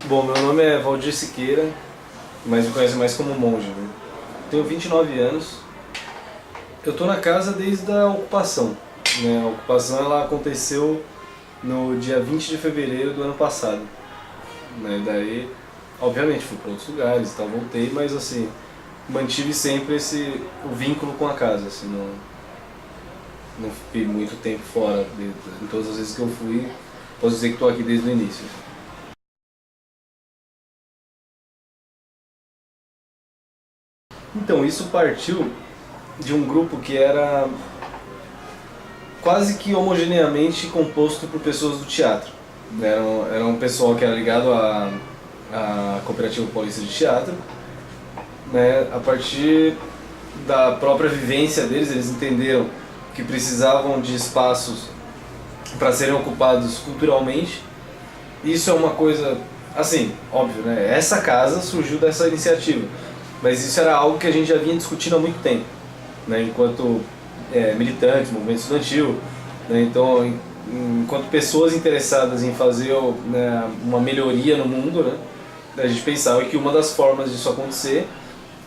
Bom, meu nome é Valdir Siqueira, mas me conhece mais como Monge, né? Tenho 29 anos. Eu tô na casa desde a ocupação, né? A ocupação ela aconteceu no dia 20 de fevereiro do ano passado, né? Daí, obviamente, fui para outros lugares e tal, voltei, mas assim, mantive sempre o vínculo com a casa, assim, não fiquei muito tempo fora. Em todas as vezes que eu fui, posso dizer que estou aqui desde o início. Então, isso partiu de um grupo que era quase que homogeneamente composto por pessoas do teatro. Era um pessoal que era ligado à Cooperativa Paulista de Teatro, né? A partir da própria vivência deles, eles entenderam que precisavam de espaços para serem ocupados culturalmente. Isso é uma coisa, assim, óbvio, né? Essa casa surgiu dessa iniciativa, mas isso era algo que a gente já vinha discutindo há muito tempo, né? Enquanto militantes, movimento estudantil, né? Então, enquanto pessoas interessadas em fazer, né, uma melhoria no mundo, né? A gente pensava que uma das formas disso acontecer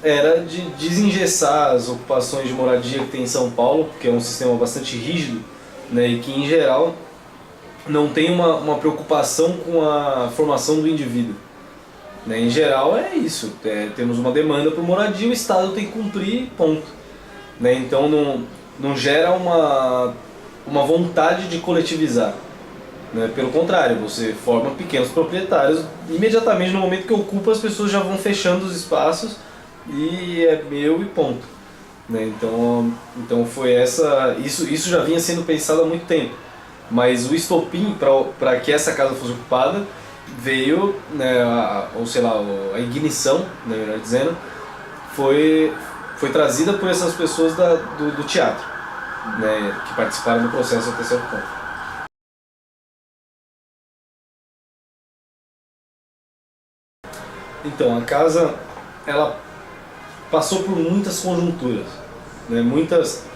era de desengessar as ocupações de moradia que tem em São Paulo, que é um sistema bastante rígido, né? E que, em geral, não tem uma preocupação com a formação do indivíduo, né? Em geral é isso, temos uma demanda por moradia, o Estado tem que cumprir, ponto, né? Então não gera uma vontade de coletivizar, né? Pelo contrário, você forma pequenos proprietários, imediatamente no momento que ocupa as pessoas já vão fechando os espaços e é meu e ponto, né? Então foi isso já vinha sendo pensado há muito tempo. Mas o estopim para que essa casa fosse ocupada veio, né, ou sei lá, a ignição, né, melhor dizendo, foi trazida por essas pessoas do teatro, né, que participaram do processo até certo ponto. Então, a casa, ela passou por muitas conjunturas, né, muitas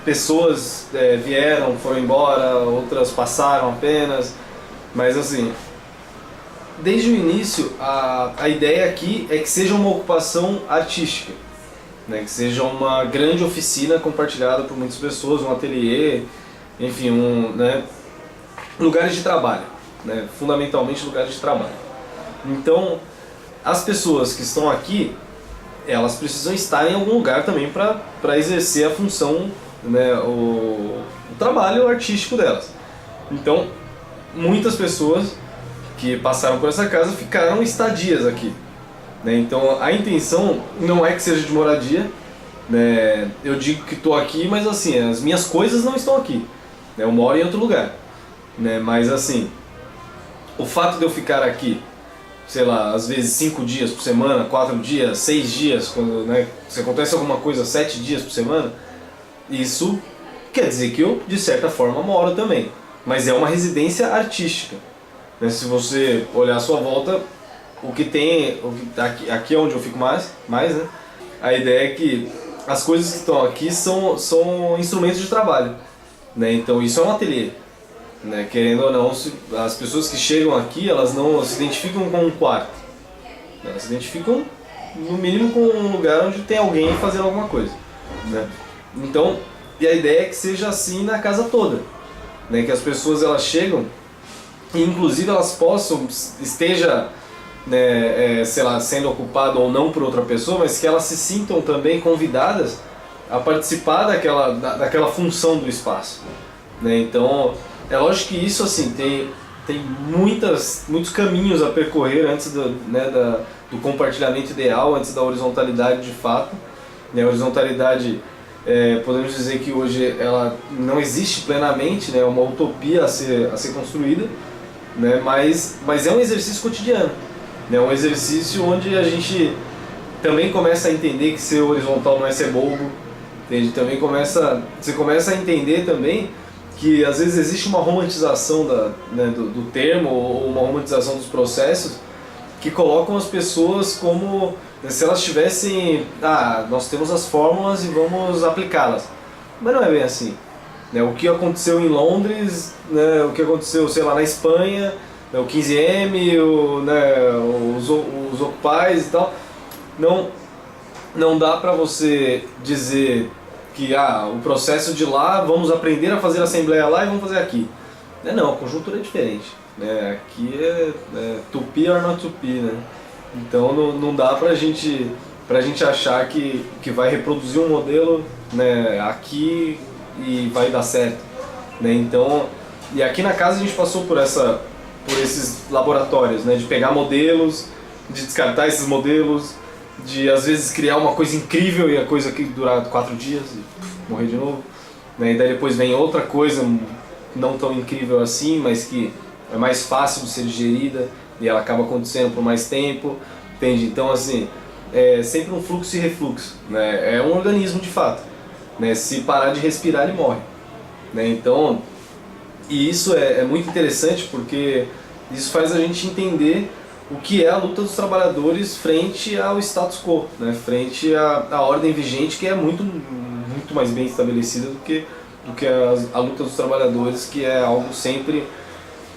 pessoas vieram, foram embora, outras passaram apenas, mas assim, desde o início a ideia aqui é que seja uma ocupação artística, né? Que seja uma grande oficina compartilhada por muitas pessoas, um ateliê, enfim, né, lugares de trabalho, né? Fundamentalmente lugares de trabalho. Então, as pessoas que estão aqui, elas precisam estar em algum lugar também para exercer a função, né, o trabalho artístico delas. Então, muitas pessoas que passaram por essa casa ficaram estadias aqui, né? Então, a intenção não é que seja de moradia, né? Eu digo que estou aqui, mas assim, as minhas coisas não estão aqui, né? Eu moro em outro lugar, né? Mas assim, o fato de eu ficar aqui, sei lá, às vezes 5 dias por semana, 4 dias, 6 dias, quando, né, se acontece alguma coisa 7 dias por semana, isso quer dizer que eu, de certa forma, moro também. Mas é uma residência artística, né? Se você olhar à sua volta, o que tem, aqui é onde eu fico mais, né? A ideia é que as coisas que estão aqui são instrumentos de trabalho, né? Então isso é um ateliê, né? Querendo ou não, as pessoas que chegam aqui, elas não se identificam com um quarto, né? Elas se identificam, no mínimo, com um lugar onde tem alguém fazendo alguma coisa, né? Então, e a ideia é que seja assim na casa toda, né? Que as pessoas elas chegam e inclusive elas possam, esteja, né, sei lá, sendo ocupado ou não por outra pessoa, mas que elas se sintam também convidadas a participar daquela função do espaço, né? Então, é lógico que isso assim tem muitos caminhos a percorrer antes do compartilhamento ideal, antes da horizontalidade de fato, né? A horizontalidade, podemos dizer que hoje ela não existe plenamente, né? É uma utopia a ser construída, né? Mas é um exercício cotidiano, né? Um exercício onde a gente também começa a entender que ser horizontal não é ser bobo, entende? Você começa a entender também que às vezes existe uma romantização né, do termo, ou uma romantização dos processos que colocam as pessoas como se elas tivessem, nós temos as fórmulas e vamos aplicá-las. Mas não é bem assim, né? O que aconteceu em Londres, né, o que aconteceu, sei lá, na Espanha, o 15M, os Ocupais e tal. Não dá para você dizer que o processo de lá, vamos aprender a fazer assembleia lá e vamos fazer aqui. Não, a conjuntura é diferente. Né? Aqui é Tupi or not Tupi, né? Então não dá pra gente achar que vai reproduzir um modelo, né, aqui e vai dar certo. Né? Então, e aqui na casa a gente passou por esses laboratórios, né, de pegar modelos, de descartar esses modelos, de às vezes criar uma coisa incrível e a coisa que durar 4 dias e morrer de novo. Né? E daí depois vem outra coisa não tão incrível assim, mas que é mais fácil de ser digerida e ela acaba acontecendo por mais tempo, entende? Então assim, é sempre um fluxo e refluxo, né? É um organismo de fato, né? Se parar de respirar ele morre, né? Então, e isso é muito interessante porque isso faz a gente entender o que é a luta dos trabalhadores frente ao status quo, né? Frente à ordem vigente, que é muito mais bem estabelecida do que a luta dos trabalhadores, que é algo sempre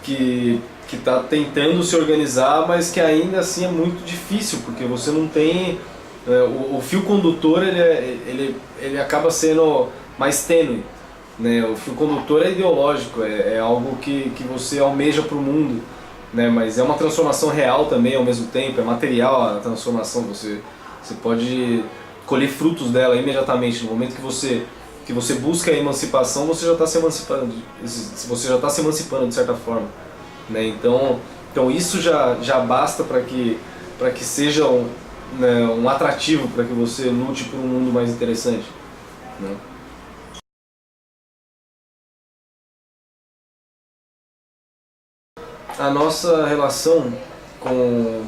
que está tentando se organizar, mas que ainda assim é muito difícil, porque você não tem... o fio condutor ele acaba sendo mais tênue, né? O fio condutor é ideológico, é algo que você almeja para o mundo, né? Mas é uma transformação real também ao mesmo tempo, é material a transformação, você pode colher frutos dela imediatamente. No momento que você busca a emancipação, você já está se emancipando de certa forma, né? Então isso já basta para que seja um atrativo para que você lute por um mundo mais interessante, né? A nossa relação com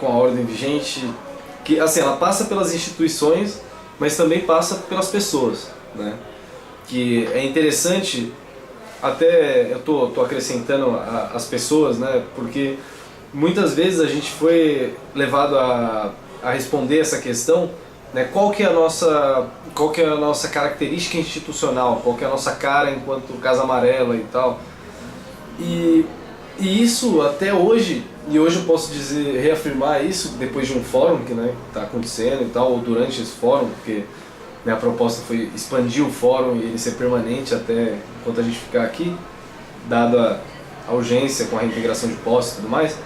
a ordem vigente, que assim, ela passa pelas instituições, mas também passa pelas pessoas, né? Que é interessante, até eu tô acrescentando as pessoas, né? Porque muitas vezes a gente foi levado a responder essa questão, né? Qual que é a nossa característica institucional, qual que é a nossa cara enquanto Casa Amarela e tal. E isso até hoje, e hoje eu posso dizer, reafirmar isso depois de um fórum que está acontecendo e tal, ou durante esse fórum, porque minha proposta foi expandir o fórum e ele ser permanente até enquanto a gente ficar aqui, dada a urgência com a reintegração de posse e tudo mais.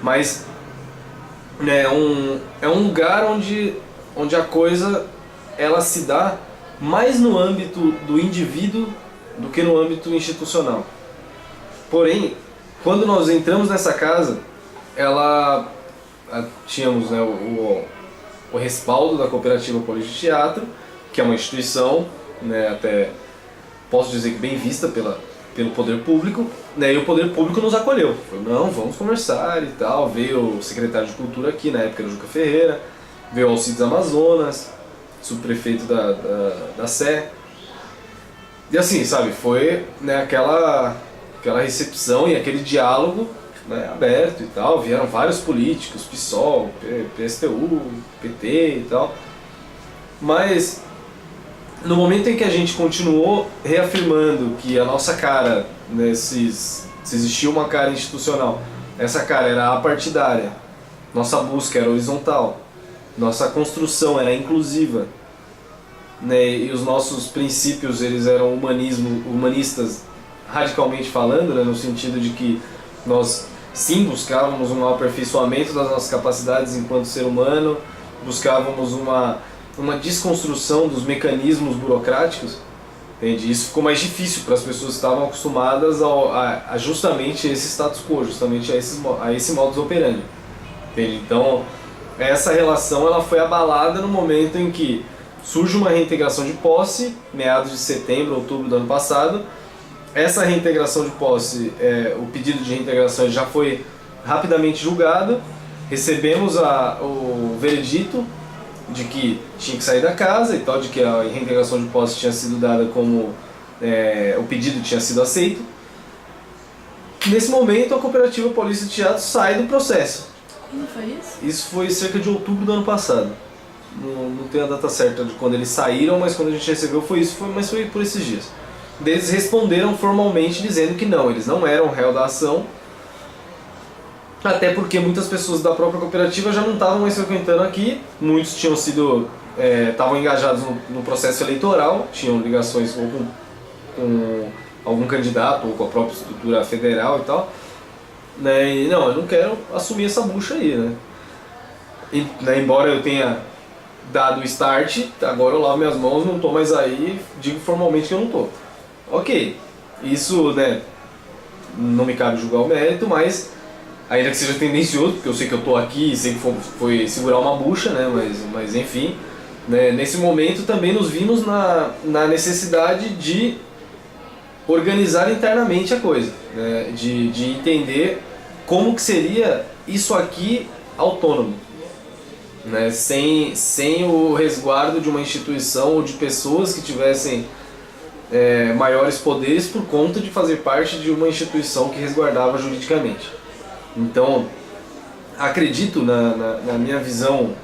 Mas é um lugar onde a coisa ela se dá mais no âmbito do indivíduo do que no âmbito institucional. Porém, quando nós entramos nessa casa, tínhamos, né, o respaldo da Cooperativa Paulista de Teatro, que é uma instituição, né, até posso dizer que bem vista pelo poder público, né, e o poder público nos acolheu. Falou, não, vamos conversar e tal. Veio o secretário de Cultura aqui, na época era o Juca Ferreira, veio o Alcides Amazonas, subprefeito da Sé. E assim, sabe, foi, né, aquela recepção e aquele diálogo, né, aberto e tal. Vieram vários políticos, PSOL, PSTU, PT e tal. Mas no momento em que a gente continuou reafirmando que a nossa cara, né, se existia uma cara institucional, essa cara era apartidária, nossa busca era horizontal, nossa construção era inclusiva, né, e os nossos princípios eles eram humanistas radicalmente falando, né, no sentido de que nós sim buscávamos um aperfeiçoamento das nossas capacidades enquanto ser humano, buscávamos uma desconstrução dos mecanismos burocráticos, entende? Isso ficou mais difícil para as pessoas que estavam acostumadas a justamente esse status quo, justamente a esse modus operandi, entende? Então essa relação ela foi abalada no momento em que surge uma reintegração de posse, meados de setembro, outubro do ano passado. Essa reintegração de posse, o pedido de reintegração já foi rapidamente julgado, recebemos o veredito de que tinha que sair da casa e tal, de que a reintegração de posse tinha sido dada como o pedido tinha sido aceito. Nesse momento, a Cooperativa Paulista de Teatro sai do processo. Quando foi isso? Isso foi cerca de outubro do ano passado. Não tenho a data certa de quando eles saíram, mas quando a gente recebeu foi isso, mas foi por esses dias. Eles responderam formalmente dizendo que não, eles não eram réu da ação, Até porque muitas pessoas da própria cooperativa já não estavam mais frequentando aqui, muitos tinham sido, estavam engajados no processo eleitoral, tinham ligações com algum candidato ou com a própria estrutura federal e tal. Né? E não, eu não quero assumir essa bucha aí, né? E, né, embora eu tenha dado o start, agora eu lavo minhas mãos, não estou mais aí, digo formalmente que eu não estou. Ok, isso, né, não me cabe julgar o mérito, mas ainda que seja tendencioso, porque eu sei que eu estou aqui e sei que foi segurar uma bucha, né, mas enfim, né, nesse momento também nos vimos na necessidade de organizar internamente a coisa, né, de entender como que seria isso aqui autônomo. Né, sem o resguardo de uma instituição ou de pessoas que tivessem maiores poderes por conta de fazer parte de uma instituição que resguardava juridicamente. Então, acredito na minha visão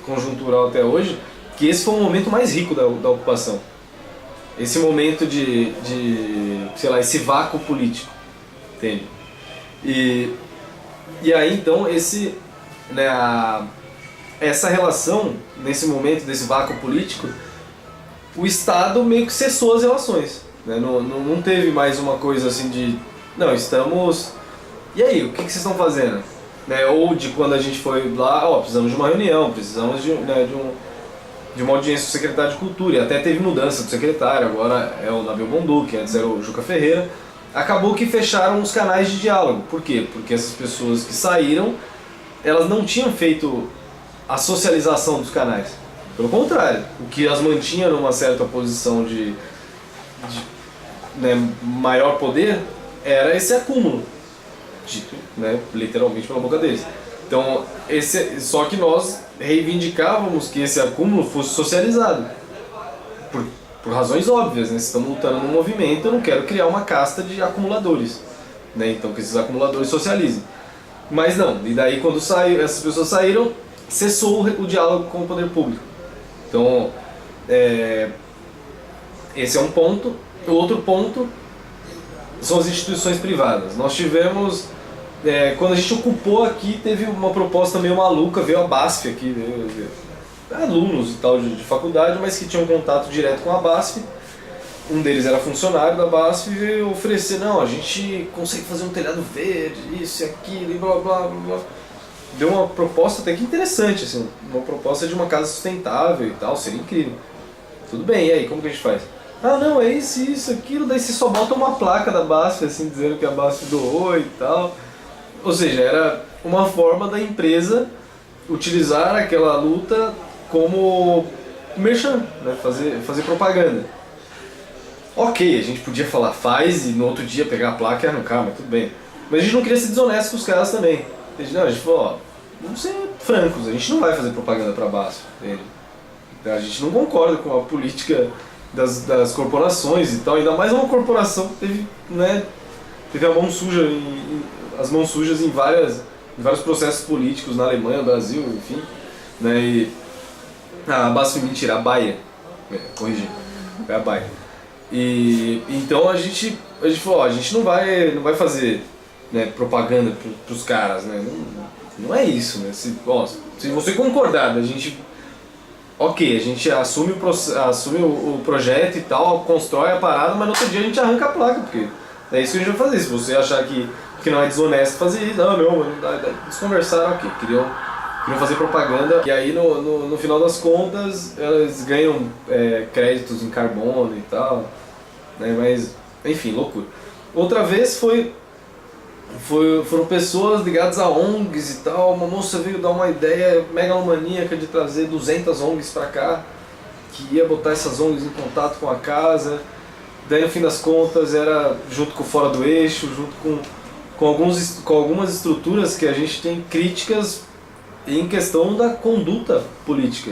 conjuntural até hoje, que esse foi o momento mais rico da ocupação. Esse momento de sei lá, esse vácuo político, entende? E aí então essa relação, nesse momento desse vácuo político, o Estado meio que cessou as relações. Né? Não teve mais uma coisa assim de, não, estamos... E aí, o que vocês estão fazendo? Né? Ou de quando a gente foi lá, precisamos de uma reunião, precisamos de uma audiência do secretário de Cultura, e até teve mudança do secretário, agora é o Nabil Bonduque, antes era o Juca Ferreira. Acabou que fecharam os canais de diálogo. Por quê? Porque essas pessoas que saíram, elas não tinham feito a socialização dos canais. Pelo contrário, o que as mantinha numa certa posição de maior poder era esse acúmulo, dito, né, literalmente pela boca deles. Então, só que nós reivindicávamos que esse acúmulo fosse socializado, por razões óbvias, né? Se estamos lutando num movimento, eu não quero criar uma casta de acumuladores, né? Então que esses acumuladores socializem. Mas não, e daí quando essas pessoas saíram, cessou o diálogo com o poder público. Então, esse é um ponto. O outro ponto são as instituições privadas. Nós tivemos, quando a gente ocupou aqui, teve uma proposta meio maluca, veio a BASF aqui, alunos e tal de faculdade, mas que tinham contato direto com a BASF. Um deles era funcionário da BASF e veio oferecer, não, a gente consegue fazer um telhado verde, isso e aquilo, e blá blá blá. Deu uma proposta até que interessante, assim, uma proposta de uma casa sustentável e tal, seria incrível. Tudo bem, e aí, como que a gente faz? Ah, não, é isso, aquilo, daí você só bota uma placa da BASF, assim, dizendo que a BASF doou e tal. Ou seja, era uma forma da empresa utilizar aquela luta como merchan, né? fazer propaganda. Ok, a gente podia falar faz e no outro dia pegar a placa e arrancar, mas tudo bem. Mas a gente não queria ser desonesto com os caras também. A gente falou, vamos ser francos, a gente não vai fazer propaganda para BASF. A gente não concorda com a política das corporações e tal, ainda mais uma corporação que teve a mão suja, as mãos sujas em vários processos políticos na Alemanha, no Brasil, enfim. Né, a BASF, mentira, a Bayer, corrigi, é a Bayer. E então a gente falou, a gente não vai fazer, né, propaganda para os caras, né? Não é isso, né? Se você concordar, a gente assume o projeto e tal, constrói a parada, mas no outro dia a gente arranca a placa, porque é isso que a gente vai fazer. Se você achar que não é desonesto fazer isso, não, eles conversaram, ok, queriam fazer propaganda, e aí no final das contas eles ganham créditos em carbono e tal, né? Mas enfim, loucura. Outra vez foram pessoas ligadas a ONGs e tal. Uma moça veio dar uma ideia megalomaníaca de trazer 200 ONGs pra cá, que ia botar essas ONGs em contato com a casa. Daí no fim das contas era junto com o Fora do Eixo, junto com algumas estruturas que a gente tem críticas em questão da conduta política,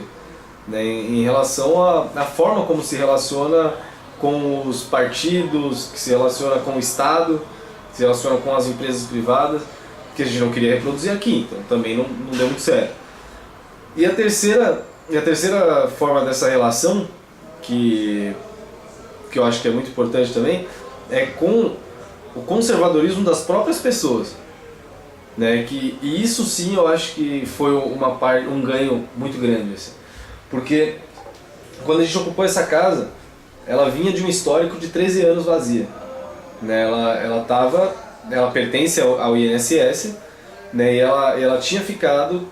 né, em relação à forma como se relaciona com os partidos, que se relaciona com o Estado, se relaciona com as empresas privadas, que a gente não queria reproduzir aqui, então também não deu muito certo. E a terceira forma dessa relação, que eu acho que é muito importante também, é com o conservadorismo das próprias pessoas. né? E isso sim eu acho que foi um ganho muito grande, assim. Porque quando a gente ocupou essa casa, ela vinha de um histórico de 13 anos vazia, né? Ela pertence ao INSS, né? E ela tinha ficado,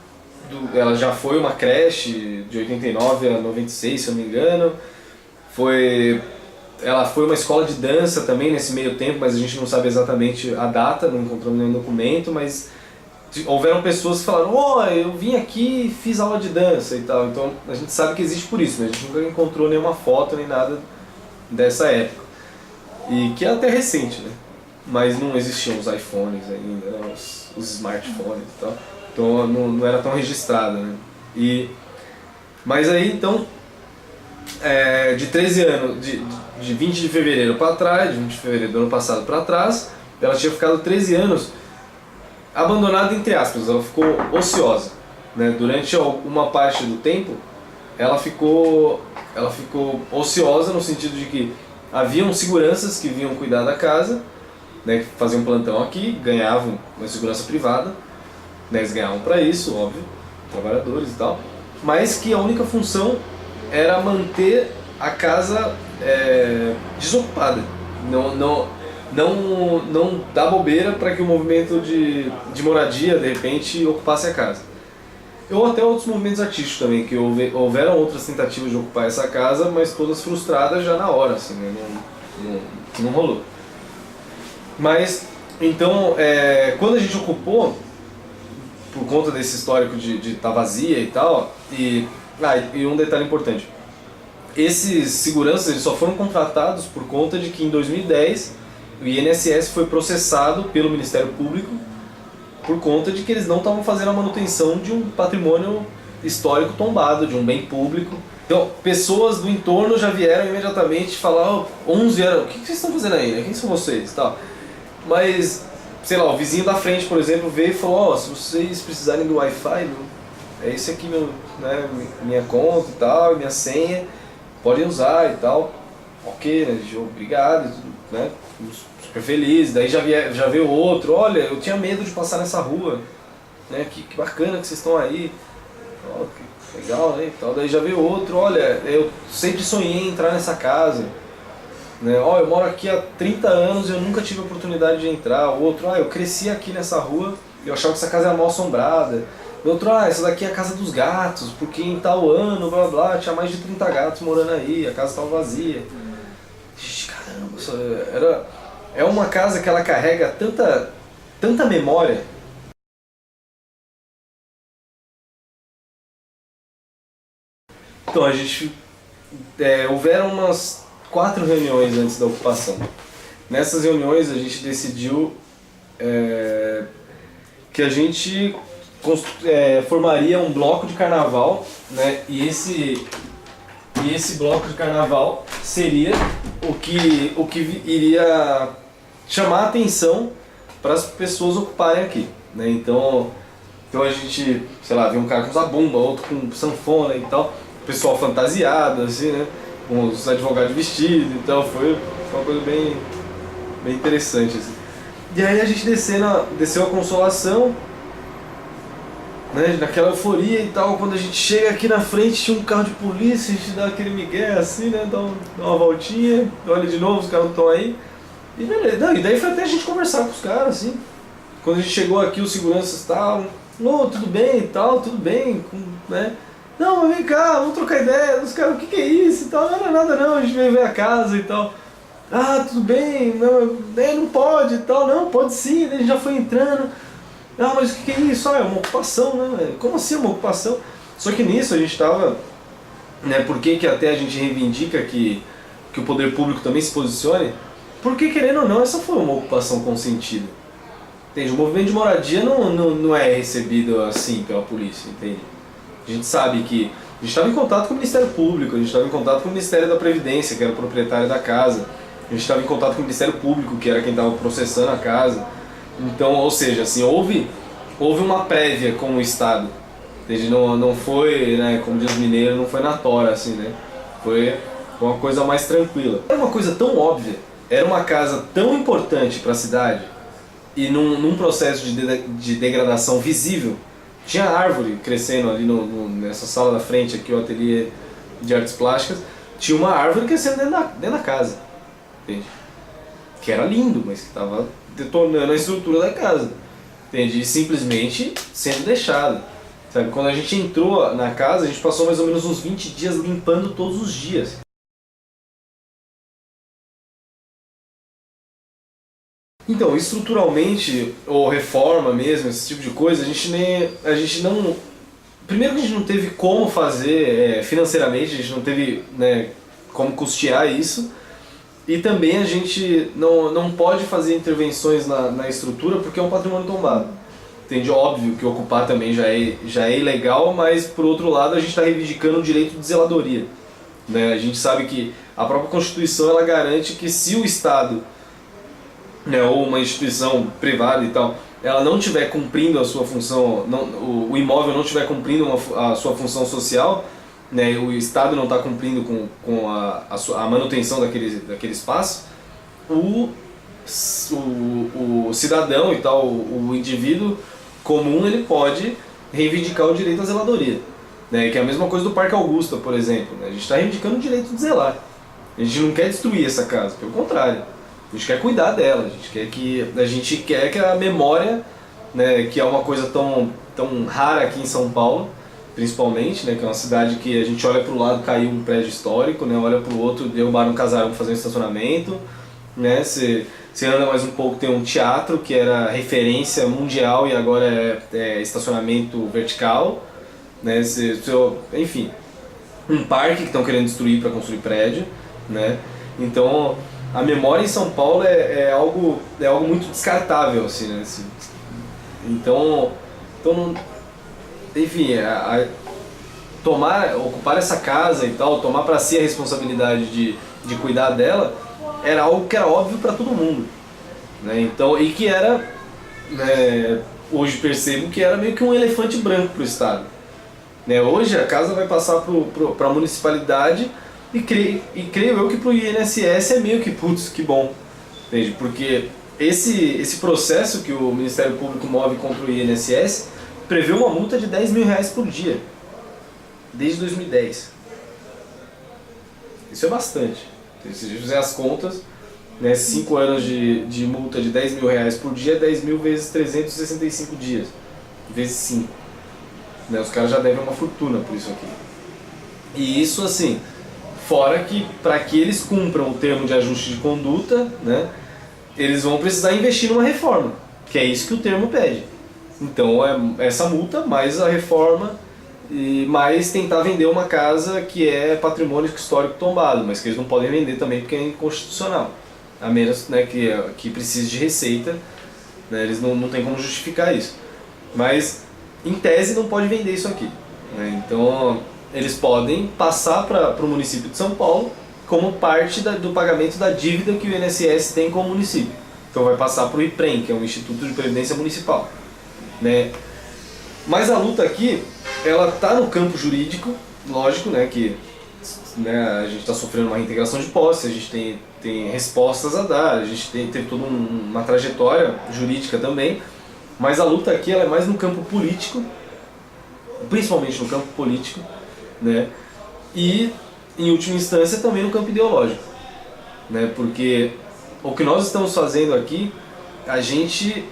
ela já foi uma creche de 89 a 96, se eu não me engano. Ela foi uma escola de dança também nesse meio tempo, mas a gente não sabe exatamente a data, não encontramos nenhum documento, mas houveram pessoas que falaram: "Oh, eu vim aqui e fiz aula de dança e tal". Então a gente sabe que existe por isso, mas a gente nunca encontrou nenhuma foto nem nada dessa época. E que é até recente, né? Mas não existiam os iPhones ainda, né? Os smartphones e tal. Então não era tão registrado, né? Mas aí então, de 13 anos, de 20 de fevereiro para trás, de 20 de fevereiro do ano passado para trás, ela tinha ficado 13 anos abandonada, entre aspas, ela ficou ociosa, né? Durante uma parte do tempo, ela ficou ociosa no sentido de que haviam seguranças que vinham cuidar da casa, né, que faziam plantão aqui, ganhavam uma segurança privada, né, eles ganhavam para isso, óbvio, trabalhadores e tal, mas que a única função era manter a casa desocupada, não dar bobeira para que o movimento de moradia de repente ocupasse a casa. Ou até outros movimentos artísticos também, que houveram outras tentativas de ocupar essa casa, mas todas frustradas já na hora, assim, né? Não rolou. Mas, então, quando a gente ocupou, por conta desse histórico de estar vazia e tal, e um detalhe importante, esses seguranças eles só foram contratados por conta de que em 2010 o INSS foi processado pelo Ministério Público por conta de que eles não estavam fazendo a manutenção de um patrimônio histórico tombado, de um bem público. Então, pessoas do entorno já vieram imediatamente falar, uns vieram: "O que vocês estão fazendo aí? Quem são vocês?" Tal. Mas, sei lá, o vizinho da frente, por exemplo, veio e falou: "Se vocês precisarem do Wi-Fi, é esse aqui minha conta e tal, minha senha, podem usar e tal." Ok, né? Obrigado, né? Super feliz. Daí já veio outro: "Olha, eu tinha medo de passar nessa rua, né? Que bacana que vocês estão aí, oh, que legal, né?" E tal. Daí já veio outro: "Olha, eu sempre sonhei em entrar nessa casa, né? Oh, eu moro aqui há 30 anos e eu nunca tive a oportunidade de entrar." O outro: "Eu cresci aqui nessa rua e eu achava que essa casa era mal assombrada." O outro: "Essa daqui é a casa dos gatos, porque em tal ano, blá blá, tinha mais de 30 gatos morando aí, a casa estava vazia." Caramba, é uma casa que ela carrega tanta memória. Então a gente houveram umas 4 reuniões antes da ocupação. Nessas reuniões a gente decidiu que a gente formaria um bloco de carnaval, né? E esse bloco de carnaval seria o que iria chamar a atenção para as pessoas ocuparem aqui, né? Então a gente, sei lá, viu um cara com zabumba, outro com sanfona e tal, o pessoal fantasiado, assim, né? Com os advogados vestidos, então foi uma coisa bem interessante, assim. E aí a gente desceu a Consolação, né, naquela euforia e tal. Quando a gente chega aqui na frente, tinha um carro de polícia, a gente dá aquele migué assim, né, dá uma voltinha, olha de novo, os caras não estão aí. E beleza. Não, e daí foi até a gente conversar com os caras, assim. Quando a gente chegou aqui, os seguranças estavam: "Ô, tudo bem e tal, tudo bem", né? "Não, mas vem cá, vamos trocar ideia." Os caras: "O que é isso e tal?" "Não é nada não, a gente veio ver a casa e tal." "Ah, tudo bem, não pode e tal." "Não, pode sim." Daí a gente já foi entrando: "Ah, mas o que é isso?" "Ah, é uma ocupação, né?" "Como assim uma ocupação?" Só que nisso a gente estava, né, por que até a gente reivindica que o poder público também se posicione? Porque, querendo ou não, essa foi uma ocupação consentida. Entende? O movimento de moradia não é recebido assim pela polícia, entende? A gente sabe que a gente estava em contato com o Ministério Público, a gente estava em contato com o Ministério da Previdência, que era o proprietário da casa, a gente estava em contato com o Ministério Público, que era quem estava processando a casa. Então, ou seja, assim, houve uma prévia com o Estado. Entende? Não foi, né, como diz o mineiro, não foi na tora, assim, né? Foi uma coisa mais tranquila. Era uma coisa tão óbvia, era uma casa tão importante para a cidade, e num processo de degradação visível. Tinha árvore crescendo ali nessa sala da frente, aqui o ateliê de artes plásticas, tinha uma árvore crescendo dentro da casa, entende? Que era lindo, mas que estava detonando a estrutura da casa, entende? E simplesmente sendo deixado. Sabe? Quando a gente entrou na casa, a gente passou mais ou menos uns 20 dias limpando todos os dias. Então, estruturalmente, ou reforma mesmo, esse tipo de coisa, a gente não... Primeiro que a gente não teve como fazer financeiramente, a gente não teve, né, como custear isso. E também a gente não pode fazer intervenções na estrutura porque é um patrimônio tombado. Entende? Óbvio que ocupar também já é ilegal, mas por outro lado a gente está reivindicando o direito de zeladoria. Né? A gente sabe que a própria Constituição ela garante que se o Estado, né, ou uma instituição privada e tal, ela não estiver cumprindo a sua função, o imóvel não estiver cumprindo a sua função social, né, o Estado não está cumprindo com a manutenção daquele espaço, o cidadão e tal, o indivíduo comum, ele pode reivindicar o direito à zeladoria. Né, que é a mesma coisa do Parque Augusta, por exemplo. Né, a gente está reivindicando o direito de zelar. A gente não quer destruir essa casa, pelo contrário. A gente quer cuidar dela, a gente quer que a memória, né, que é uma coisa tão rara aqui em São Paulo, principalmente, né, que é uma cidade que a gente olha para o lado, caiu um prédio histórico, né, olha para o outro, derrubaram um casarão para fazer um estacionamento, né, você anda mais um pouco, tem um teatro que era referência mundial e agora é estacionamento vertical, né, enfim, um parque que estão querendo destruir para construir prédio, né, então a memória em São Paulo é algo muito descartável, assim, né, assim, então enfim, ocupar essa casa e tal, tomar para si a responsabilidade de cuidar dela, era algo que era óbvio para todo mundo, né? Então, e que era, né, hoje percebo que era meio que um elefante branco para o Estado, né? Hoje a casa vai passar para a municipalidade e creio eu que para o INSS é meio que, putz, que bom, entende? Porque esse processo que o Ministério Público move contra o INSS prevê uma multa de R$10.000 por dia, desde 2010. Isso é bastante. Se a gente fizer as contas, né, 5 anos de multa de R$10.000 por dia, 10 mil vezes 365 dias, vezes 5. Né, os caras já devem uma fortuna por isso aqui. E isso assim, fora que para que eles cumpram o termo de ajuste de conduta, né, eles vão precisar investir numa reforma, que é isso que o termo pede. Então é essa multa, mais a reforma, e mais tentar vender uma casa que é patrimônio histórico tombado, mas que eles não podem vender também porque é inconstitucional. A menos, né, que precise de receita, né, eles não tem como justificar isso. Mas, em tese, não pode vender isso aqui. Né, então, eles podem passar para o município de São Paulo como parte do pagamento da dívida que o INSS tem com o município. Então vai passar para o IPREM, que é o Instituto de Previdência Municipal. Né? Mas a luta aqui, ela está no campo jurídico, lógico, né, que, né, a gente está sofrendo uma reintegração de posse, a gente tem respostas a dar, a gente teve toda uma trajetória jurídica também, mas a luta aqui ela é mais no campo político, principalmente no campo político, né, e em última instância também no campo ideológico, né, porque o que nós estamos fazendo aqui, a gente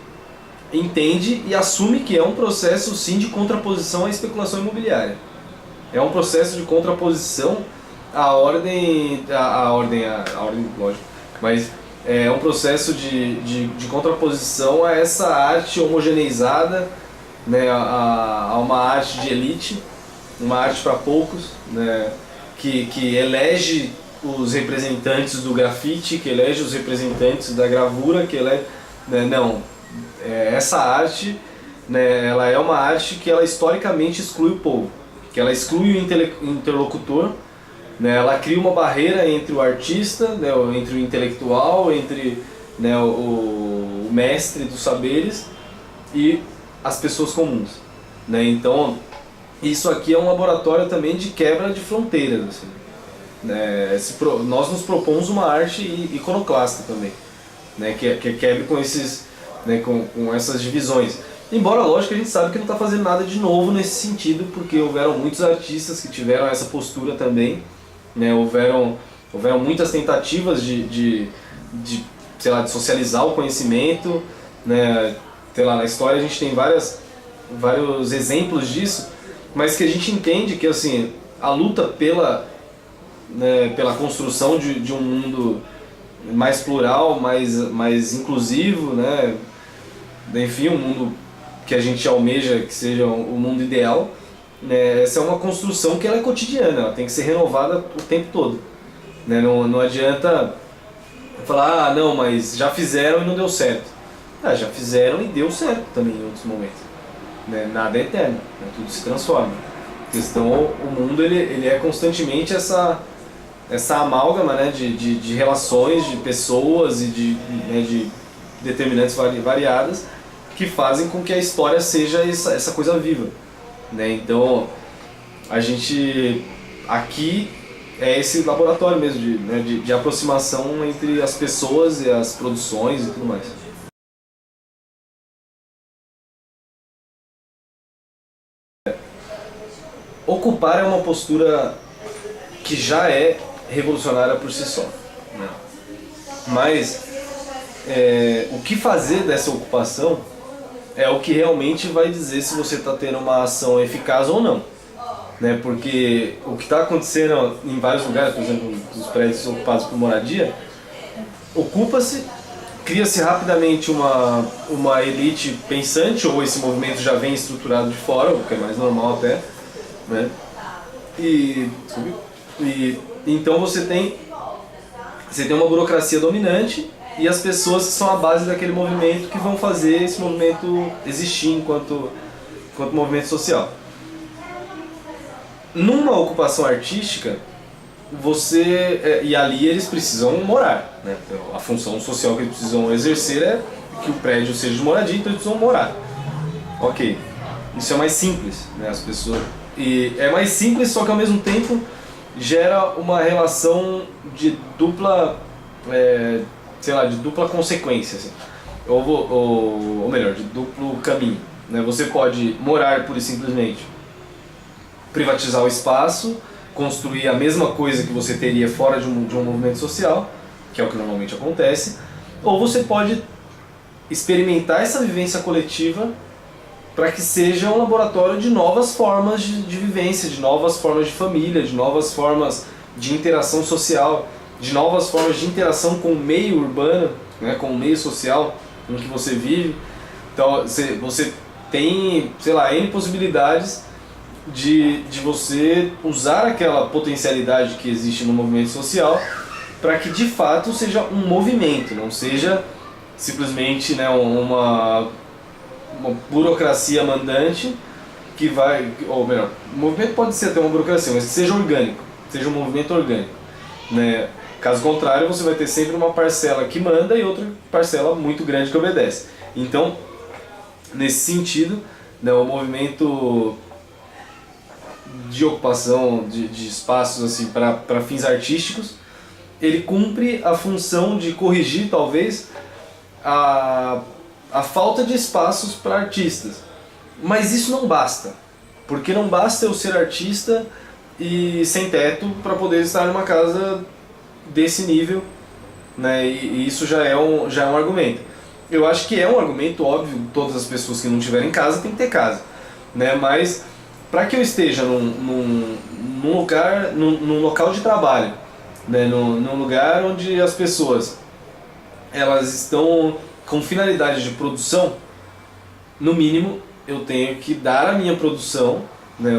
entende e assume que é um processo sim de contraposição à especulação imobiliária. É um processo de contraposição à ordem, lógico, mas é um processo de contraposição a essa arte homogeneizada, né, a uma arte de elite, uma arte para poucos, né, que elege os representantes do grafite, que elege os representantes da gravura, que elege, né, não. Essa arte, né, ela é uma arte que ela historicamente exclui o povo, que ela exclui o interlocutor, né, ela cria uma barreira entre o artista, né, entre o intelectual, entre, né, o mestre dos saberes e as pessoas comuns. Né, então, isso aqui é um laboratório também de quebra de fronteiras. Assim, né, nós nos propomos uma arte iconoclasta também, né, que quebre com né, com essas divisões. Embora, lógico, a gente sabe que não está fazendo nada de novo nesse sentido, porque houveram muitos artistas que tiveram essa postura também, né, houveram muitas tentativas de sei lá, de socializar o conhecimento, né, sei lá, na história a gente tem vários exemplos disso, mas que a gente entende que assim, a luta pela construção de um mundo mais plural, mais inclusivo, né, enfim, um mundo que a gente almeja que seja o mundo ideal, né, essa é uma construção que ela é cotidiana, ela tem que ser renovada o tempo todo, né, não adianta falar, não, mas já fizeram e não deu certo. Já fizeram e deu certo também em outros momentos, né, nada é eterno, né, tudo se transforma. A questão, o mundo ele é constantemente essa amálgama, né, de relações, de pessoas e de determinantes variadas que fazem com que a história seja essa coisa viva, né? Então a gente aqui é esse laboratório mesmo de aproximação entre as pessoas e as produções e tudo mais. Ocupar é uma postura que já é revolucionária por si só, né? Mas o que fazer dessa ocupação é o que realmente vai dizer se você está tendo uma ação eficaz ou não, né? Porque o que está acontecendo em vários lugares, por exemplo, os prédios ocupados por moradia, ocupa-se, cria-se rapidamente uma elite pensante, ou esse movimento já vem estruturado de fora, o que é mais normal até, né? E então você tem uma burocracia dominante e as pessoas que são a base daquele movimento que vão fazer esse movimento existir enquanto movimento social. Numa ocupação artística, e ali eles precisam morar, né? Então, a função social que eles precisam exercer é que o prédio seja de moradia, então eles precisam morar. Ok, isso é mais simples, né? As pessoas... E é mais simples, só que ao mesmo tempo gera uma relação de dupla, de dupla consequência, assim. Ou melhor, de duplo caminho, né? Você pode morar pura e simplesmente, privatizar o espaço, construir a mesma coisa que você teria fora de um movimento social, que é o que normalmente acontece, ou você pode experimentar essa vivência coletiva para que seja um laboratório de novas formas de vivência, de novas formas de família, de novas formas de interação social, de novas formas de interação com o meio urbano, né, com o meio social em que você vive. Então você tem, sei lá, N possibilidades de você usar aquela potencialidade que existe no movimento social para que de fato seja um movimento, não seja simplesmente, né, uma burocracia mandante que vai, ou melhor, o movimento pode ser até uma burocracia, mas que seja orgânico, seja um movimento orgânico, né? Caso contrário, você vai ter sempre uma parcela que manda e outra parcela muito grande que obedece. Então, nesse sentido, né, o movimento de ocupação de espaços assim para fins artísticos, ele cumpre a função de corrigir talvez a falta de espaços para artistas. Mas isso não basta, porque não basta eu ser artista e sem teto para poder estar numa casa desse nível, né? E isso já é um argumento. Eu acho que é um argumento óbvio, todas as pessoas que não tiverem casa têm que ter casa, né? Mas para que eu esteja num local de trabalho, né? Num lugar onde as pessoas elas estão com finalidade de produção, no mínimo eu tenho que dar a minha produção, né?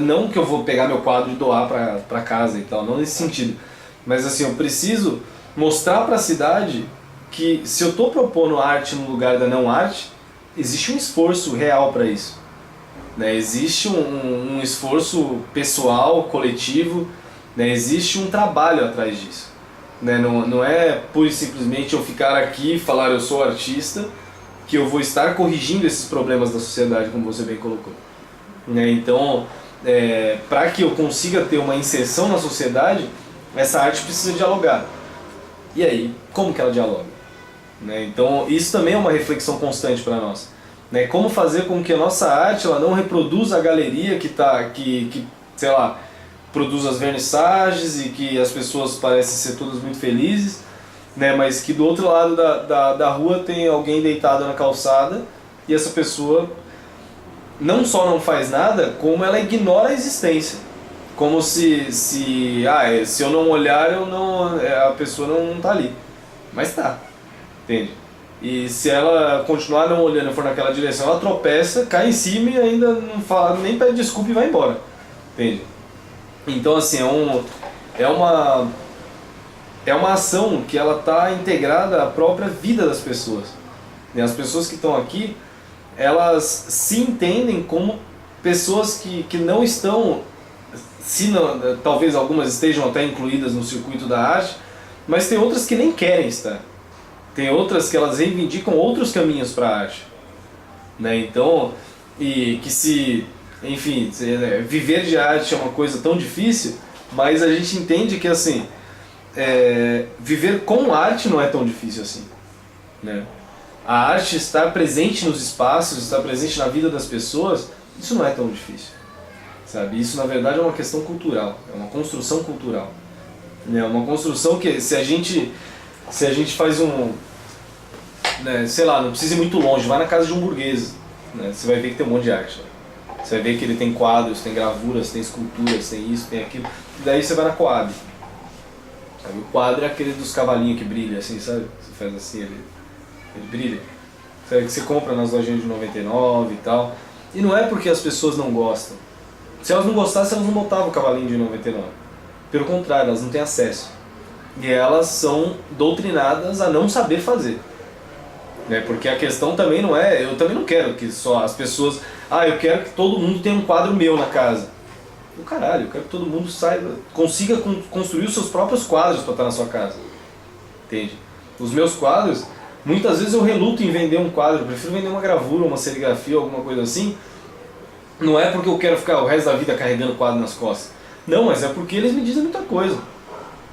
Não que eu vou pegar meu quadro e doar para casa e tal, não nesse sentido, mas assim, eu preciso mostrar para a cidade que se eu estou propondo arte no lugar da não arte, existe um esforço real para isso, né? Existe um esforço pessoal, coletivo, né? Existe um trabalho atrás disso, né? Não é pura e simplesmente eu ficar aqui e falar eu sou artista que eu vou estar corrigindo esses problemas da sociedade, como você bem colocou, né? Então, para que eu consiga ter uma inserção na sociedade, essa arte precisa dialogar. E aí, como que ela dialoga? né? Então isso também é uma reflexão constante para nós, né? Como fazer com que a nossa arte ela não reproduza a galeria que sei lá, produz as vernissagens e que as pessoas parecem ser todas muito felizes, né? Mas que do outro lado da rua tem alguém deitado na calçada e essa pessoa não só não faz nada, como ela ignora a existência. Como se eu não olhar, a pessoa não tá ali. Mas tá, entende? E se ela continuar não olhando e for naquela direção, ela tropeça, cai em cima e ainda não fala, nem pede desculpa e vai embora. Entende? Então assim, é uma ação que ela tá integrada à própria vida das pessoas. E as pessoas que estão aqui, elas se entendem como pessoas que não estão, se não, talvez algumas estejam até incluídas no circuito da arte, mas tem outras que nem querem estar. Tem outras que elas reivindicam outros caminhos para a arte, né? Então, e que enfim, viver de arte é uma coisa tão difícil, mas a gente entende que assim, viver com arte não é tão difícil assim, né? A arte estar presente nos espaços, estar presente na vida das pessoas, isso não é tão difícil, sabe? Isso na verdade é uma questão cultural, é uma construção cultural, né? Uma construção que se a gente faz né, sei lá, não precisa ir muito longe, vai na casa de um burguês, né? Você vai ver que tem um monte de arte, né? Você vai ver que ele tem quadros, tem gravuras, tem esculturas, tem isso, tem aquilo, e daí você vai na Coab, sabe? O quadro é aquele dos cavalinhos que brilha assim, sabe? Você faz assim, ele brilha, sabe? Que você compra nas lojinhas de 99 e tal, e não é porque as pessoas não gostam. Se elas não gostassem, elas não botavam o cavalinho de 99. Pelo contrário, elas não têm acesso. E elas são doutrinadas a não saber fazer, né? Porque a questão também não é... Eu também não quero que só as pessoas... eu quero que todo mundo tenha um quadro meu na casa. O caralho, eu quero que todo mundo consiga construir os seus próprios quadros para estar na sua casa. Entende? Os meus quadros, muitas vezes eu reluto em vender um quadro. Eu prefiro vender uma gravura, uma serigrafia, alguma coisa assim. Não é porque eu quero ficar o resto da vida carregando quadro nas costas. Não, mas é porque eles me dizem muita coisa.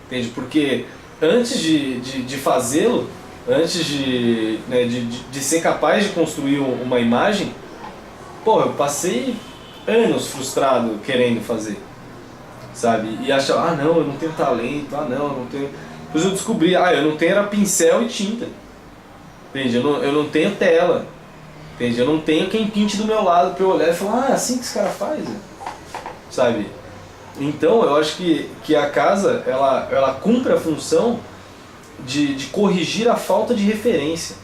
Entende? Porque antes de fazê-lo, antes de ser capaz de construir uma imagem, eu passei anos frustrado querendo fazer, sabe? E achava, não, eu não tenho talento, não, eu não tenho... Depois eu descobri, eu não tenho era pincel e tinta, entende? Eu não tenho tela, entende? Eu não tenho quem pinte do meu lado pra eu olhar e falar, é assim que esse cara faz, sabe? Então eu acho que a casa, ela cumpre a função de corrigir a falta de referência,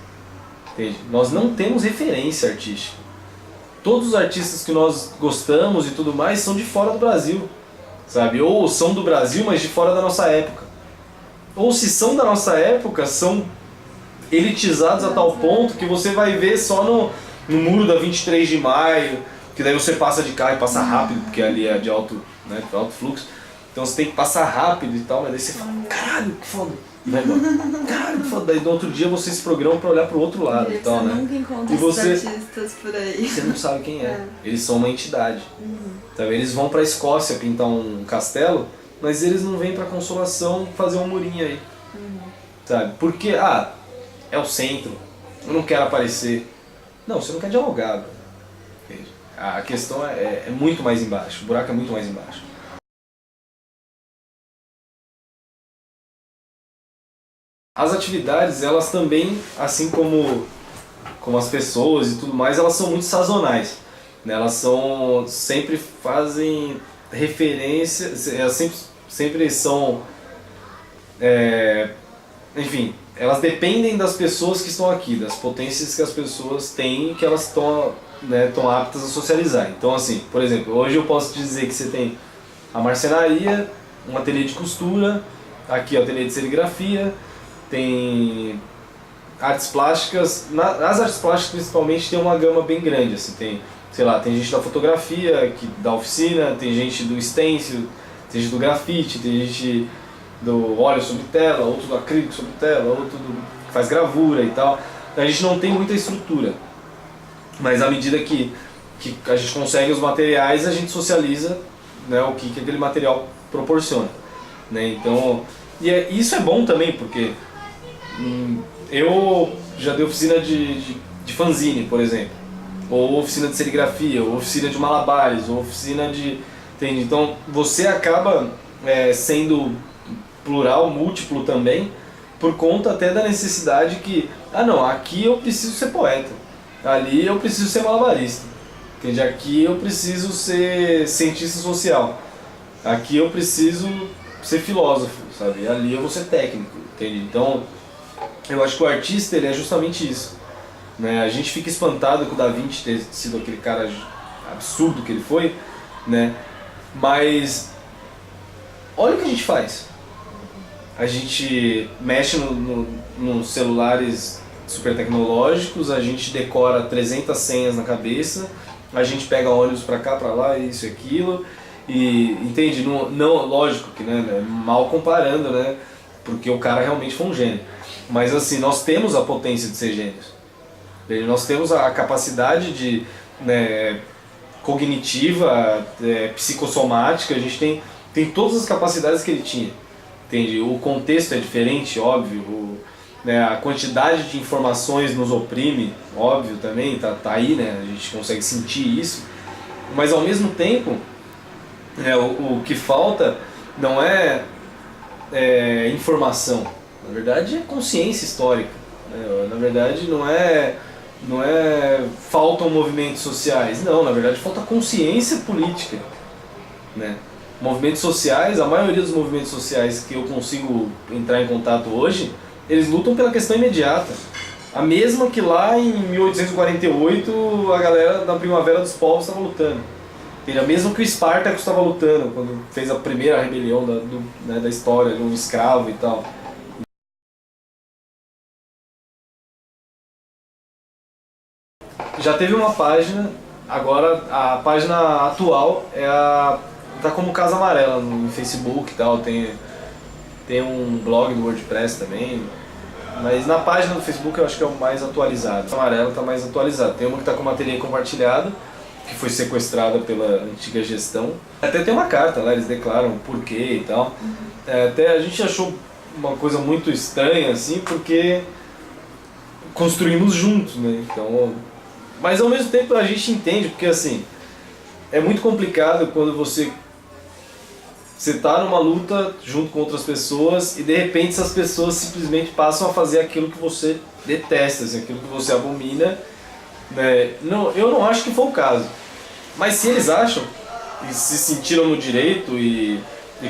entende? Nós não temos referência artística. Todos os artistas que nós gostamos e tudo mais são de fora do Brasil, sabe? Ou são do Brasil, mas de fora da nossa época. Ou se são da nossa época, são elitizados a tal ponto que você vai ver só no muro da 23 de maio, que daí você passa de carro e passa rápido, porque ali é de alto fluxo. Então você tem que passar rápido e tal, mas daí você fala, caralho, que foda. E vai embora. Caralho, que foda. Daí no outro dia você se programa pra olhar pro outro lado e tal, né? Você nunca encontra esses artistas por aí. Você não sabe quem é. Eles são uma entidade. Sabe? Eles vão pra Escócia pintar um castelo, mas eles não vêm pra Consolação fazer um murinho aí. Sabe? Porque, é o centro, eu não quero aparecer. Não, você não quer dialogar, bro. Entende? A questão é muito mais embaixo, o buraco é muito mais embaixo. As atividades, elas também, assim como as pessoas e tudo mais, elas são muito sazonais, né? Elas sempre fazem referência, elas sempre são, enfim, elas dependem das pessoas que estão aqui, das potências que as pessoas têm, que elas estão aptas a socializar. Então assim, por exemplo, hoje eu posso te dizer que você tem a marcenaria, um ateliê de costura, aqui o ateliê de serigrafia, tem artes plásticas. Nas artes plásticas principalmente tem uma gama bem grande, assim, tem gente da fotografia, da oficina, tem gente do stencil, tem gente do grafite, tem gente do óleo sobre tela, outro do acrílico sobre tela, outro que faz gravura e tal. A gente não tem muita estrutura, mas à medida que a gente consegue os materiais, a gente socializa, né, o que aquele material proporciona, né? Então, isso é bom também, porque eu já dei oficina de fanzine, por exemplo, ou oficina de serigrafia, ou oficina de malabares, ou oficina de... Entende? Então você acaba sendo plural, múltiplo também, por conta até da necessidade que, não, aqui eu preciso ser poeta, ali eu preciso ser malabarista, entende? Aqui eu preciso ser cientista social, aqui eu preciso ser filósofo, sabe? Ali eu vou ser técnico, entende? Então eu acho que o artista ele é justamente isso, né? A gente fica espantado com o Da Vinci ter sido aquele cara absurdo que ele foi, né? Mas olha o que a gente faz. A gente mexe nos celulares super tecnológicos, a gente decora 300 senhas na cabeça, a gente pega ônibus pra cá, pra lá, isso e aquilo, e entende? Não, lógico que, né, mal comparando, né, porque o cara realmente foi um gênio. Mas assim, nós temos a potência de ser gênios. Nós temos a capacidade de, né, cognitiva, psicossomática, a gente tem todas as capacidades que ele tinha. Entende? O contexto é diferente, óbvio, né, a quantidade de informações nos oprime, óbvio também, tá aí, né, a gente consegue sentir isso, mas ao mesmo tempo, o que falta não é informação, na verdade é consciência histórica, né? Na verdade não é faltam movimentos sociais, não, na verdade falta consciência política, né? Movimentos sociais, a maioria dos movimentos sociais que eu consigo entrar em contato hoje, eles lutam pela questão imediata. A mesma que lá em 1848 a galera da Primavera dos Povos estava lutando. A mesma que o Espartaco estava lutando quando fez a primeira rebelião da história, de um escravo e tal. Já teve uma página, agora a página atual tá como Casa Amarela no Facebook e tal, tem um blog do WordPress também, mas na página do Facebook eu acho que é o mais atualizado. O Amarelo tá mais atualizado. Tem uma que tá com material compartilhado, que foi sequestrada pela antiga gestão. Até tem uma carta lá, eles declaram o porquê e tal. Até a gente achou uma coisa muito estranha, assim, porque construímos juntos, né? Então, mas ao mesmo tempo a gente entende, porque assim, é muito complicado quando você tá numa luta junto com outras pessoas e de repente essas pessoas simplesmente passam a fazer aquilo que você detesta, assim, aquilo que você abomina, né? Não, eu não acho que foi o caso. Mas se eles acham e se sentiram no direito e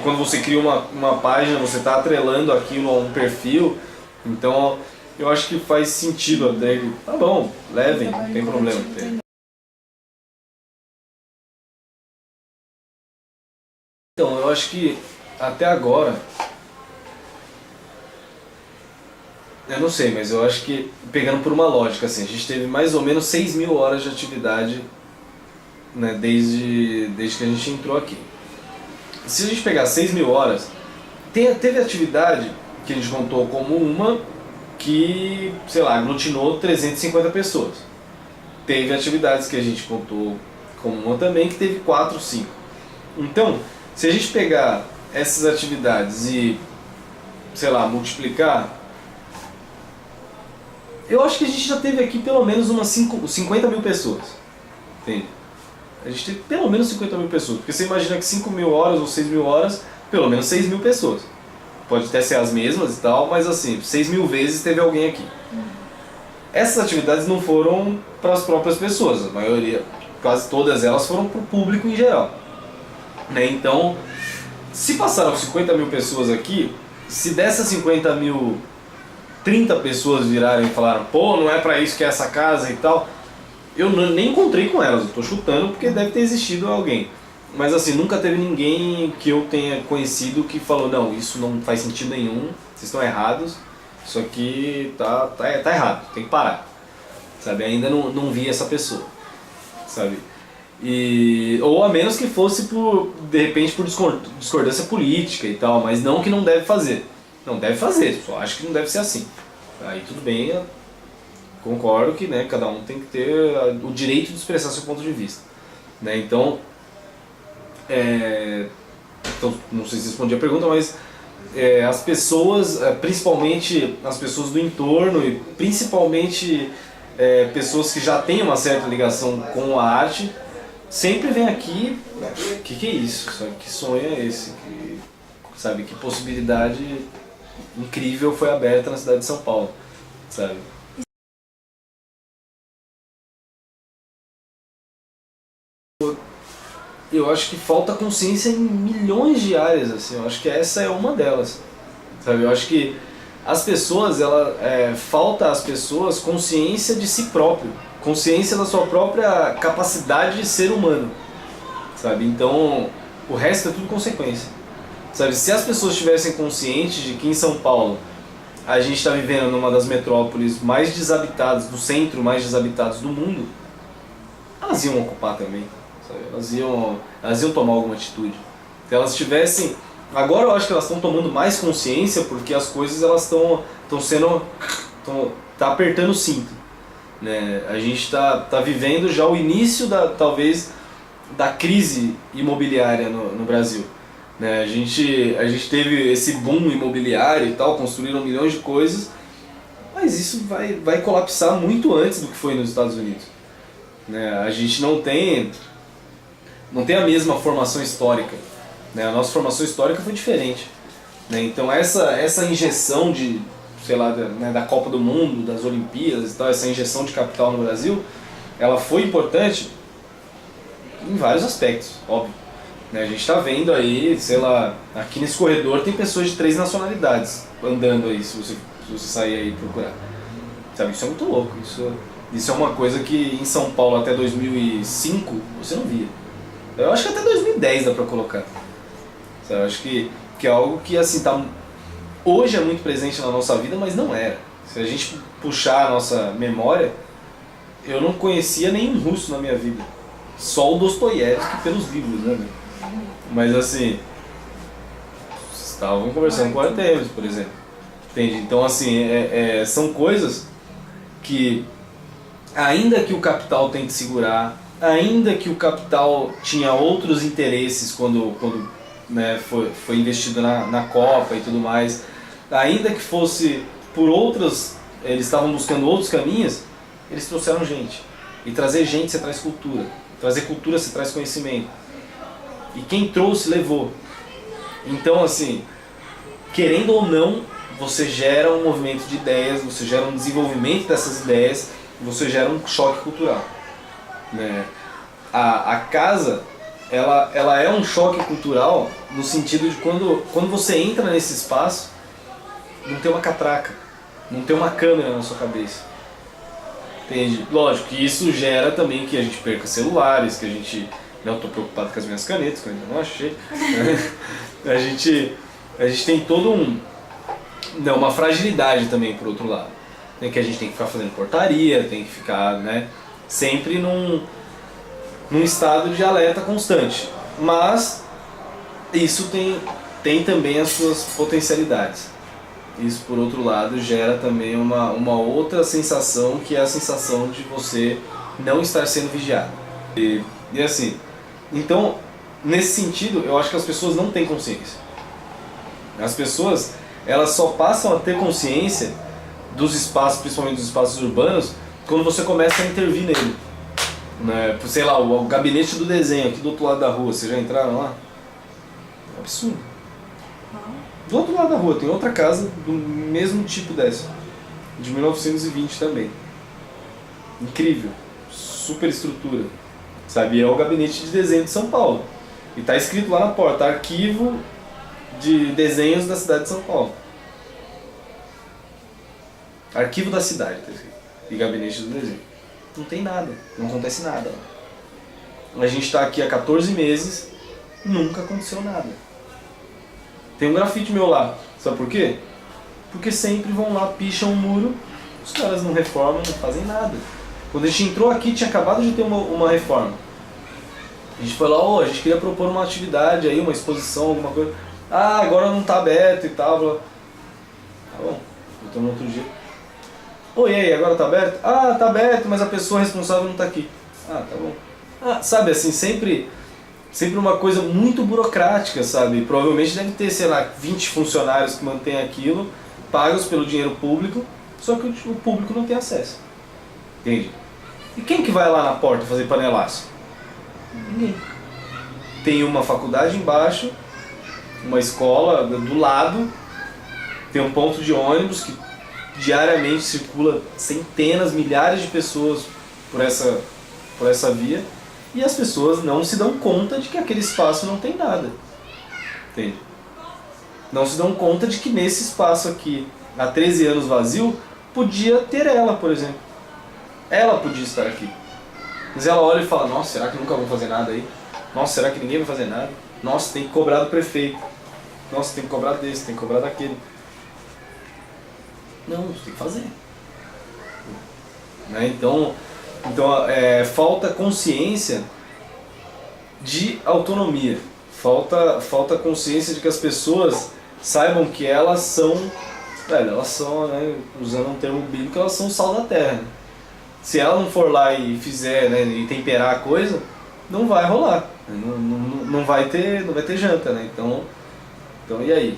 quando você cria uma página você está atrelando aquilo a um perfil, então eu acho que faz sentido até. Tá bom, levem, não tem problema. Então, eu acho que até agora, eu não sei, mas eu acho que, pegando por uma lógica, assim, a gente teve mais ou menos 6.000 horas de atividade, né, desde que a gente entrou aqui. Se a gente pegar 6.000 horas, teve atividade que a gente contou como uma que, sei lá, aglutinou 350 pessoas. Teve atividades que a gente contou como uma também que teve 4, 5. Então, se a gente pegar essas atividades e, sei lá, multiplicar, eu acho que a gente já teve aqui pelo menos umas 50.000 pessoas, entende? A gente teve pelo menos 50.000 pessoas, porque você imagina que 5.000 horas ou 6.000 horas, pelo menos 6.000 pessoas. Pode até ser as mesmas e tal, mas assim, 6.000 vezes teve alguém aqui. Essas atividades não foram para as próprias pessoas, a maioria, quase todas elas foram para o público em geral. Né? Então, se passaram 50.000 pessoas aqui, se dessas 50.000, 30 pessoas virarem e falaram, pô, não é pra isso que é essa casa e tal, eu nem encontrei com elas, eu tô chutando porque deve ter existido alguém. Mas assim, nunca teve ninguém que eu tenha conhecido que falou, não, isso não faz sentido nenhum, vocês estão errados, isso aqui tá errado, tem que parar. Sabe, ainda não vi essa pessoa, sabe. Ou a menos que fosse de repente por discordância política e tal, mas não que não deve fazer. Não deve fazer, só acho que não deve ser assim. Aí tudo bem, eu concordo que, né, cada um tem que ter o direito de expressar seu ponto de vista. Né? Então, não sei se respondi a pergunta, mas as pessoas, principalmente as pessoas do entorno e principalmente pessoas que já têm uma certa ligação com a arte, sempre vem aqui, que é isso? Sabe? Que sonho é esse? Sabe? Que possibilidade incrível foi aberta na cidade de São Paulo, sabe? Eu acho que falta consciência em milhões de áreas, assim. Eu acho que essa é uma delas, sabe? Eu acho que as pessoas, falta às pessoas consciência de si próprio, consciência da sua própria capacidade de ser humano, sabe? Então, o resto é tudo consequência, sabe? Se as pessoas estivessem conscientes de que em São Paulo a gente está vivendo numa das metrópoles mais desabitadas, do centro mais desabitados do mundo, elas iam ocupar também. Elas iam tomar alguma atitude. Se elas tivessem... Agora eu acho que elas estão tomando mais consciência porque as coisas elas estão sendo... tá apertando o cinto, né? A gente está vivendo já o início talvez da crise imobiliária no Brasil, né? A gente teve esse boom imobiliário e tal, construíram milhões de coisas, mas isso vai colapsar muito antes do que foi nos Estados Unidos, né? A gente não tem a mesma formação histórica, né? A nossa formação histórica foi diferente, né? Então essa injeção de, sei lá, da Copa do Mundo, das Olimpíadas e tal, essa injeção de capital no Brasil, ela foi importante em vários aspectos, óbvio, né? A gente está vendo aí, sei lá, aqui nesse corredor tem pessoas de 3 nacionalidades andando aí, se você sair aí e procurar, sabe? Isso é muito louco, isso é uma coisa que em São Paulo até 2005 você não via. Eu acho que até 2010 dá pra colocar. Eu acho que é algo que assim, hoje é muito presente na nossa vida, mas não era. Se a gente puxar a nossa memória, eu não conhecia nenhum russo na minha vida. Só o Dostoiévski pelos livros, né? Mas assim, estavam conversando com Artemis, por exemplo. Entende? Então assim, são coisas que, ainda que o capital tente segurar, ainda que o capital tinha outros interesses quando né, foi investido na Copa e tudo mais, ainda que fosse por outros, eles estavam buscando outros caminhos, eles trouxeram gente. E trazer gente você traz cultura, trazer cultura você traz conhecimento. E quem trouxe, levou. Então assim, querendo ou não, você gera um movimento de ideias, você gera um desenvolvimento dessas ideias, você gera um choque cultural, né? A casa, ela é um choque cultural no sentido de quando você entra nesse espaço, não tem uma catraca, não tem uma câmera na sua cabeça, entende? Lógico que isso gera também que a gente perca celulares, que a gente... Não estou preocupado com as minhas canetas, que eu ainda não achei. a gente tem todo uma fragilidade também, por outro lado, né? Que a gente tem que ficar fazendo portaria, tem que ficar, né, sempre num estado de alerta constante. Mas isso tem também as suas potencialidades. Isso, por outro lado, gera também uma outra sensação, que é a sensação de você não estar sendo vigiado. E assim, então, nesse sentido, eu acho que as pessoas não têm consciência. As pessoas, elas só passam a ter consciência dos espaços, principalmente dos espaços urbanos, quando você começa a intervir nele, né? Sei lá, o gabinete do desenho aqui do outro lado da rua, vocês já entraram lá? É um absurdo. Do outro lado da rua tem outra casa do mesmo tipo dessa, de 1920 também. Incrível, super estrutura, sabe? É o gabinete de desenho de São Paulo. E tá escrito lá na porta, arquivo de desenhos da cidade de São Paulo. Arquivo da cidade, tá escrito. E gabinete do desenho. Não tem nada, não acontece nada. A gente está aqui há 14 meses, nunca aconteceu nada. Tem um grafite meu lá, sabe por quê? Porque sempre vão lá, picham um muro, os caras não reformam, não fazem nada. Quando a gente entrou aqui, tinha acabado de ter uma reforma. A gente foi lá, a gente queria propor uma atividade aí, uma exposição, alguma coisa. Ah, agora não está aberto e tal. Tá bom, voltamos no outro dia. E aí, agora tá aberto? Ah, tá aberto, mas a pessoa responsável não tá aqui. Ah, tá bom. Ah, sabe assim, sempre sempre uma coisa muito burocrática, sabe? Provavelmente deve ter, sei lá, 20 funcionários que mantêm aquilo, pagos pelo dinheiro público, só que o público não tem acesso. Entende? E quem que vai lá na porta fazer panelaço? Ninguém. Tem uma faculdade embaixo, uma escola do lado, tem um ponto de ônibus que diariamente circula centenas, milhares de pessoas por essa via, e as pessoas não se dão conta de que aquele espaço não tem nada. Entende? Não se dão conta de que nesse espaço aqui, há 13 anos vazio, podia ter ela, por exemplo. Ela podia estar aqui. Mas ela olha e fala, nossa, será que nunca vão fazer nada aí? Nossa, será que ninguém vai fazer nada? Nossa, tem que cobrar do prefeito. Nossa, tem que cobrar desse, tem que cobrar daquele. Não, você tem que fazer. Né? Então falta consciência de autonomia. Falta consciência de que as pessoas saibam que elas são, né, usando um termo bíblico, elas são o sal da terra. Né? Se ela não for lá e fizer, né, e temperar a coisa, não vai rolar. Não vai ter janta, né? Então e aí?